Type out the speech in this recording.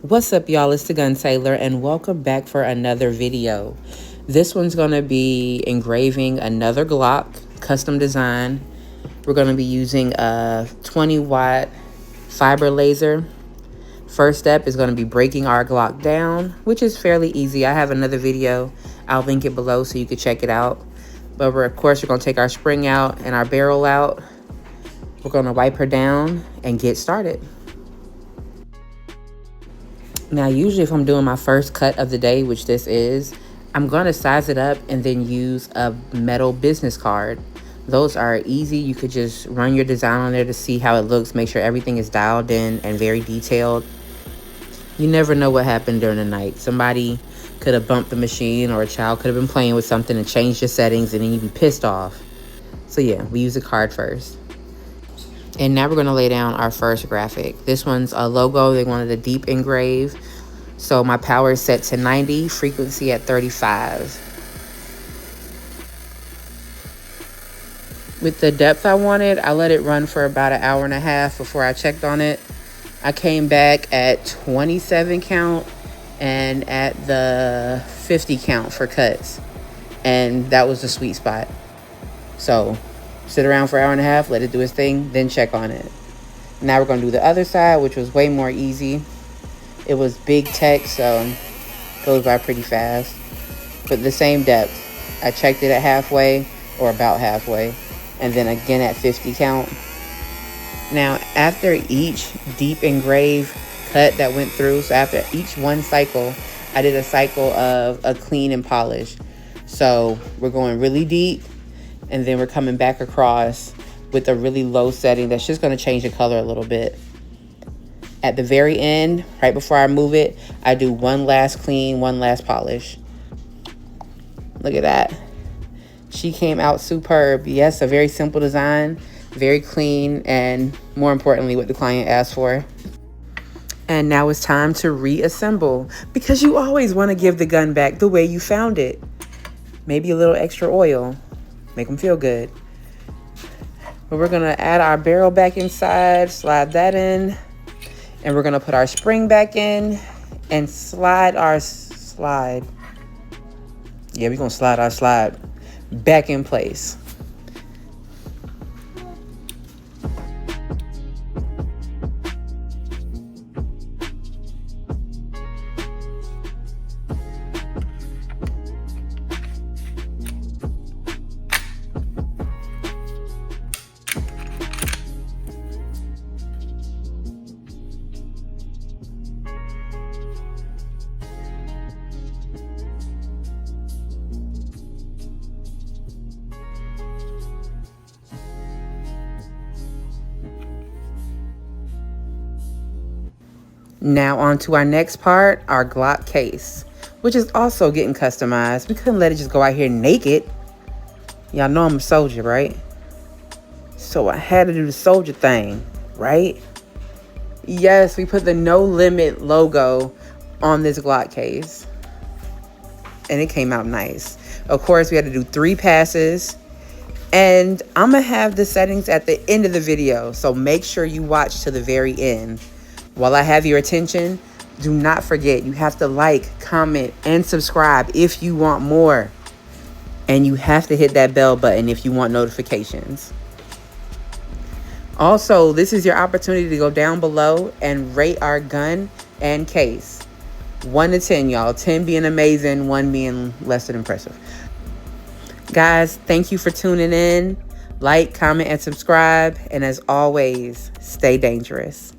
What's up, y'all? It's the Gun Sailor, and welcome back for another video. This one's going to be engraving another Glock custom design. We're going to be using a 20-watt fiber laser. First step is going to be breaking our Glock down, which is fairly easy. I have another video. I'll link it below so you can check it out. But of course, we're going to take our spring out and our barrel out. We're going to wipe her down and get started. Now, usually if I'm doing my first cut of the day, which this is, I'm going to size it up and then use a metal business card. Those are easy. You could just run your design on there to see how it looks, make sure everything is dialed in and very detailed. You never know what happened during the night. Somebody could have bumped the machine, or a child could have been playing with something and changed your settings, and then you'd be pissed off. So yeah, we use a card first. And now we're going to lay down our first graphic. This one's a logo. They wanted a deep engrave. So my power is set to 90, frequency at 35. With the depth I wanted, I let it run for about an hour and a half before I checked on it. I came back at 27 count and at the 50 count for cuts. And that was the sweet spot. So sit around for an hour and a half, let it do its thing, then check on it. Now we're going to do the other side, which was way more easy. It was big text, so it goes by pretty fast. But the same depth. I checked it at halfway, or about halfway, and then again at 50 count. Now, after each deep engrave cut that went through, so after each one cycle, I did a cycle of a clean and polish. So we're going really deep, and then we're coming back across with a really low setting that's just going to change the color a little bit. At the very end, right before I move it, I do one last clean, one last polish. Look at that. She came out superb. Yes, a very simple design, very clean, and more importantly, what the client asked for. And now it's time to reassemble, because you always want to give the gun back the way you found it. Maybe a little extra oil. Make them feel good. But we're gonna add our barrel back inside, slide that in, and we're gonna put our spring back in and slide our slide. Yeah, we're gonna slide our slide back in place. Now on to our next part, our Glock case, which is also getting customized. We couldn't let it just go out here naked. Y'all know I'm a soldier, right? So I had to do the soldier thing, right? Yes, we put the No Limit logo on this Glock case, and it came out nice. Of course, we had to do 3 passes, and I'm gonna have the settings at the end of the video, so make sure you watch to the very end. While I have your attention, do not forget, you have to like, comment, and subscribe if you want more. And you have to hit that bell button if you want notifications. Also, this is your opportunity to go down below and rate our gun and case. 1 to 10, y'all. 10 being amazing, 1 being less than impressive. Guys, thank you for tuning in. Like, comment, and subscribe. And as always, stay dangerous.